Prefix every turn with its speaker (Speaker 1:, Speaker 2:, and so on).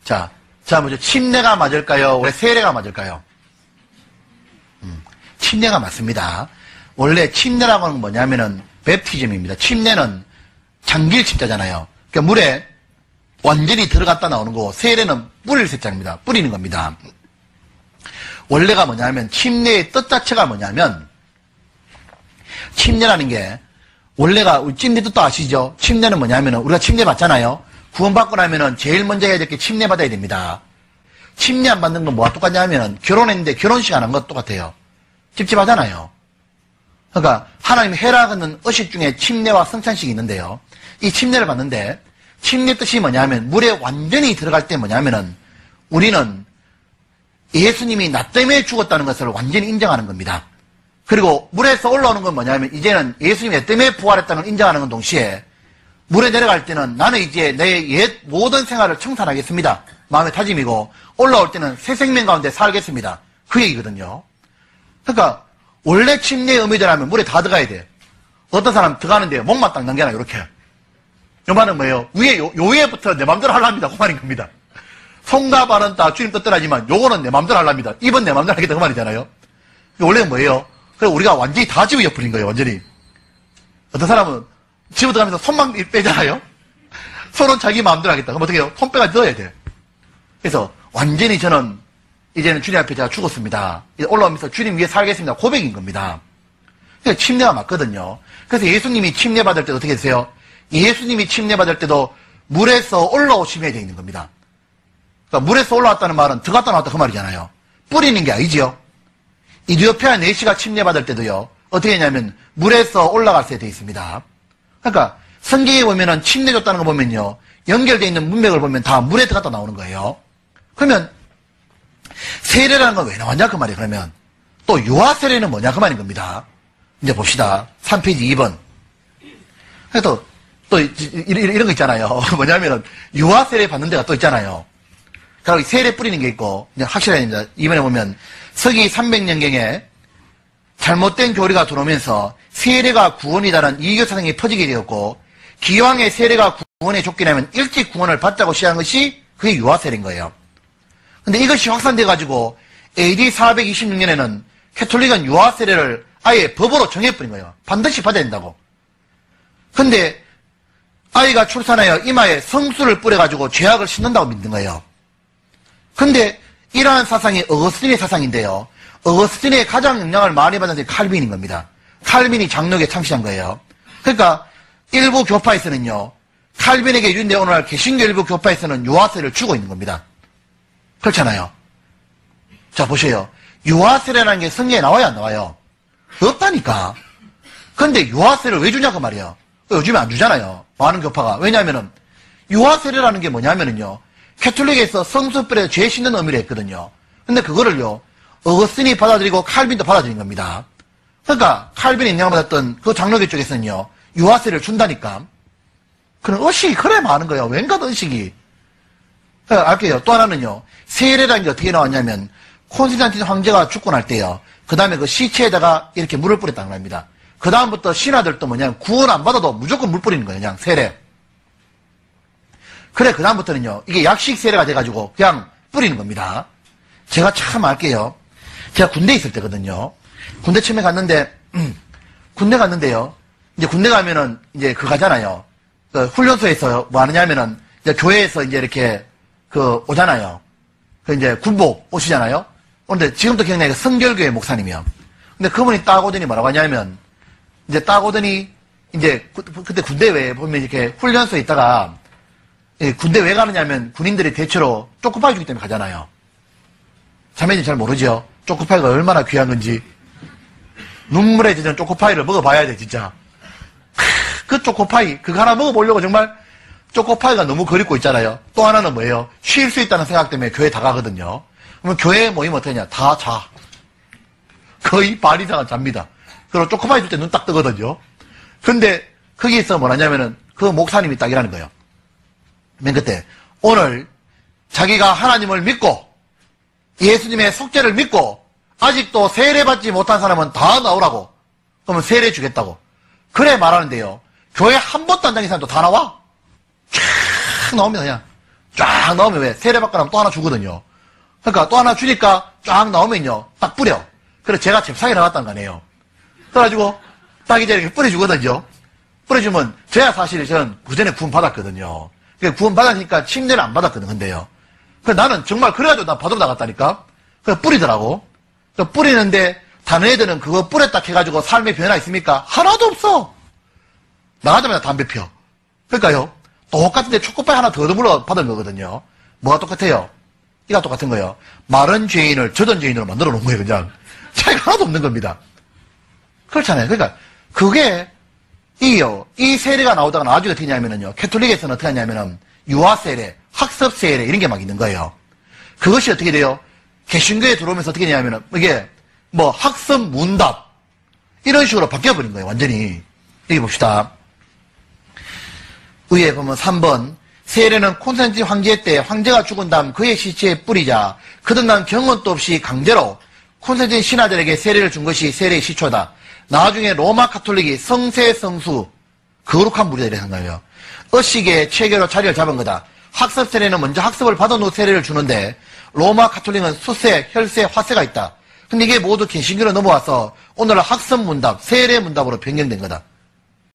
Speaker 1: 자, 뭐죠? 침례가 맞을까요? 원래 세례가 맞을까요? 침례가 맞습니다. 원래 침례라고 하는 건 뭐냐면은 베프티즘입니다. 침례는 장길 침자잖아요. 그러니까 물에 완전히 들어갔다 나오는 거고, 세례는 뿌릴 세자입니다. 뿌리는 겁니다. 원래가 뭐냐면, 침례의 뜻 자체가 뭐냐면, 침례라는 게, 원래가, 침례 뜻도 아시죠? 침례는 뭐냐면은, 우리가 침례 받잖아요? 구원받고 나면은 제일 먼저 해야 될 게 침례 받아야 됩니다. 침례 안 받는 건 뭐가 똑같냐면은, 결혼했는데 결혼식 안 한 것 똑같아요. 찝찝하잖아요. 그러니까, 하나님이 해라 하는 의식 중에 침례와 성찬식이 있는데요. 이 침례를 받는데, 침례 뜻이 뭐냐면, 물에 완전히 들어갈 때 뭐냐면은, 우리는 예수님이 나 때문에 죽었다는 것을 완전히 인정하는 겁니다. 그리고 물에서 올라오는 건 뭐냐면, 이제는 예수님이 나 때문에 부활했다는 걸 인정하는 건 동시에, 물에 내려갈 때는 나는 이제 내 옛 모든 생활을 청산하겠습니다. 마음의 다짐이고, 올라올 때는 새 생명 가운데 살겠습니다. 그 얘기거든요. 그러니까, 원래 침례의 의미대로라면 물에 다 들어가야 돼. 어떤 사람 들어가는데 목만 딱 남겨놔, 이렇게. 요 말은 뭐예요? 위에, 요 위에부터 내 맘대로 하랍니다. 그 말인 겁니다. 손과 발은 다 주님 뜻대로하지만 요거는 내 맘대로 하랍니다. 입은 내 맘대로 하겠다. 그 말이잖아요. 원래는 뭐예요? 그래서 우리가 완전히 다 집어엎어린 거예요, 완전히. 어떤 사람은 집어 들어가면서 손만 빼잖아요? 손은 자기 마음대로 하겠다. 그럼 어떻게 해요? 손빼가 넣어야 돼. 그래서 완전히 저는 이제는 주님 앞에 제가 죽었습니다. 이제 올라오면서 주님 위에 살겠습니다. 고백인 겁니다. 그래서 침례가 맞거든요. 그래서 예수님이 침례 받을 때 어떻게 했어요? 예수님이 침례 받을 때도 물에서 올라오심에 되어 있는 겁니다. 그러니까 물에서 올라왔다는 말은 들어갔다 나왔다 그 말이잖아요. 뿌리는 게 아니지요. 이디오피아 내시가 침례 받을 때도요. 어떻게 했냐면 물에서 올라갔어야 되어 있습니다. 그러니까 성경에 보면은 침례 줬다는 거 보면요. 연결되어 있는 문맥을 보면 다 물에 들어갔다 나오는 거예요. 그러면 세례라는 건 왜 나왔냐 그 말이에요. 그러면 또 유아 세례는 뭐냐 그 말인 겁니다. 이제 봅시다. 3페이지 2번. 또 이런 거 있잖아요. 뭐냐면은 유아 세례 받는 데가 또 있잖아요. 그리고 세례 뿌리는 게 있고 이제 확실합니다. 이번에 보면 서기 300년경에 잘못된 교리가 들어오면서 세례가 구원이다라는 이교 사상이 퍼지게 되었고 기왕의 세례가 구원에 쫓기려면 일찍 구원을 받자고 시작한 것이 그게 유아 세례인 거예요. 근데 이것이 확산돼 가지고 AD 426년에는 캐톨릭은 유아 세례를 아예 법으로 정해버린 거예요. 반드시 받아야 된다고. 근데 아이가 출산하여 이마에 성수를 뿌려가지고 죄악을 씻는다고 믿는 거예요. 근데 이러한 사상이 어거스틴의 사상인데요. 어거스틴의 가장 영향을 많이 받은 사람이 칼빈인 겁니다. 칼빈이 장로교에 창시한 거예요. 그러니까 일부 교파에서는요. 칼빈에게 유인되어 오늘날 개신교 일부 교파에서는 유아세를 주고 있는 겁니다. 그렇잖아요. 자 보세요. 유아세라는 게 성경에 나와요 안 나와요? 없다니까. 근데 유아세를 왜 주냐고 말이에요. 요즘에 안 주잖아요. 많은 교파가. 왜냐하면은 유아세례라는 게 뭐냐면은요. 캐톨릭에서 성수불에 죄 씻는 의미를 했거든요. 근데 그거를요. 어거스틴이 받아들이고 칼빈도 받아들인 겁니다. 그러니까 칼빈이 영향을 받았던 그 장로교 쪽에서는요. 유아세례를 준다니까. 그런 의식이 그래 많은 거예요. 왠가 의식이. 알게요. 또 하나는요. 세례라는 게 어떻게 나왔냐면 콘스탄틴 황제가 죽고 날 때요. 그 다음에 그 시체에다가 이렇게 물을 뿌렸다는 겁니다. 그 다음부터 신하들도 뭐냐면 구원 안 받아도 무조건 물 뿌리는 거예요. 그냥 세례. 그래 그 다음부터는요. 이게 약식 세례가 돼가지고 그냥 뿌리는 겁니다. 제가 참 알게요. 제가 군대에 있을 때거든요. 군대 처음에 갔는데 군대 갔는데요. 이제 군대 가면은 이제 그 가잖아요. 그 훈련소에서 뭐 하느냐면은 이제 교회에서 이제 이렇게 그 오잖아요. 그 이제 군복 오시잖아요. 근데 지금도 기억나요. 성결교회 목사님이요. 근데 그분이 딱 오더니 뭐라고 하냐면 이제 딱 오더니 이제 그때 군대 왜 보면 이렇게 훈련소에 있다가 군대 왜 가느냐면 군인들이 대체로 초코파이 주기 때문에 가잖아요. 자매님 잘 모르죠? 초코파이가 얼마나 귀한 건지. 눈물에 젖은 초코파이를 먹어봐야 돼 진짜. 그 초코파이 그거 하나 먹어보려고 정말 초코파이가 너무 그립고 있잖아요. 또 하나는 뭐예요? 쉴 수 있다는 생각 때문에 교회 다 가거든요. 그러면 교회에 모이면 어떻게 하냐? 다 자. 거의 반 이상은 잡니다. 그리고 초코파이 줄 때 눈 딱 뜨거든요. 근데 거기에서 뭐라냐면은 그 목사님이 딱 이라는 거예요. 맨 그때 오늘 자기가 하나님을 믿고 예수님의 속죄를 믿고 아직도 세례받지 못한 사람은 다 나오라고. 그러면 세례 주겠다고. 그래 말하는데요. 교회 한 번도 안 다닌 사람도 다 나와. 쫙 나오면 그냥 쫙 나오면 왜? 세례받고 나면 또 하나 주거든요. 그러니까 또 하나 주니까 쫙 나오면요. 딱 뿌려. 그래서 제가 잽싸게 나갔다는 거 아니에요. 그래가지고 딱 이제 이렇게 뿌려주거든요. 뿌려주면 저야 사실 저는 그 전에 구원 받았거든요. 구원 받았으니까 침례를 안 받았거든, 근데요. 그래서 나는 정말 그래가지고 나 받으러 나갔다니까. 그래서 뿌리더라고. 그래서 뿌리는데 다른 애들은 그거 뿌렸다 해가지고 삶의 변화 있습니까? 하나도 없어. 나가자마자 담배 펴. 그러니까요. 똑같은데 초코파이 하나 더 더불어 받은 거거든요. 뭐가 똑같아요? 이가 똑같은 거예요. 마른 죄인을 젖은 죄인으로 만들어 놓은 거예요, 그냥. 차이가 하나도 없는 겁니다. 그렇잖아요. 그러니까 그게 이 세례가 나오다가 나중에 어떻게 하냐면요. 캐톨릭에서는 어떻게 하냐면은 유아 세례, 학습 세례 이런 게 막 있는 거예요. 그것이 어떻게 돼요? 개신교에 들어오면서 어떻게 되냐면은 이게 뭐 학습 문답 이런 식으로 바뀌어버린 거예요. 완전히. 여기 봅시다. 위에 보면 3번 세례는 콘스탄틴 황제 때 황제가 죽은 다음 그의 시체에 뿌리자 그동안 경험도 없이 강제로 콘스탄틴 신하들에게 세례를 준 것이 세례의 시초다. 나중에 로마 카톨릭이 성세성수 거룩한 무리들이 한 거예요. 의식의 체계로 자리를 잡은 거다. 학습 세례는 먼저 학습을 받은 후 세례를 주는데 로마 카톨릭은 수세, 혈세, 화세가 있다. 근데 이게 모두 개신교로 넘어와서 오늘날 학습 문답, 세례 문답으로 변경된 거다.